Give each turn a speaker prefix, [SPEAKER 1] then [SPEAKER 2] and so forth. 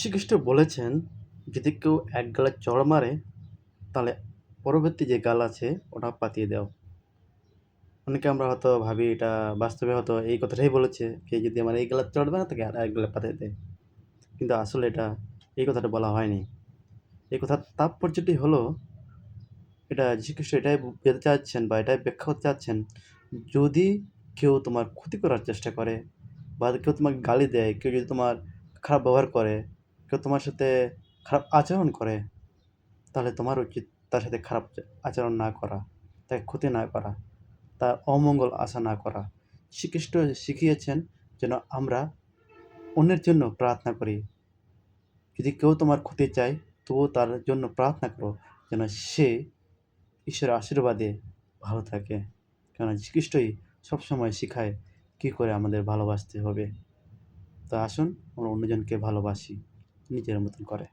[SPEAKER 1] যীশুখ্রিস্ট বলেছেন, যদি কেউ এক গালে চড় মারে, তাহলে পরবর্তী যে গাল আছে ওটা পাতিয়ে দাও। অনেকে আমরা হয়তো ভাবি এটা বাস্তবে হয়তো এই কথাটাই বলেছে, কে যদি আমার এই গালে চড় মারে তাকে আরেক গালে পাতিয়ে দেয়। কিন্তু আসলে এটা এই কথাটা বলা হয়নি। এই কথার তাৎপর্যটি হলো, এটা যীশুখ্রিস্ট এটাই বোঝাতে চাচ্ছেন বা এটাই ব্যাখ্যা করতে চাচ্ছেন, যদি কেউ তোমার ক্ষতি করার চেষ্টা করে বা কেউ তোমাকে গালি দেয়, কেউ যদি তোমার খারাপ ব্যবহার করে, কেউ তোমার সাথে খারাপ আচরণ করে, তাহলে তোমার উচিত তার সাথে খারাপ আচরণ না করা, তাকে ক্ষতি না করা, তার অমঙ্গল আশা না করা। শ্রীকৃষ্ণ শিখিয়েছেন যেন আমরা অন্যের জন্য প্রার্থনা করি। যদি কেউ তোমার ক্ষতি চায়, তবুও তার জন্য প্রার্থনা করো যেন সে ঈশ্বরের আশীর্বাদে ভালো থাকে। কেননা যীশুখ্রিস্টই সবসময় শিখায় কী করে আমাদের ভালোবাসতে হবে। তো আসুন আমরা অন্যজনকে ভালোবাসি নিজের মতন করে।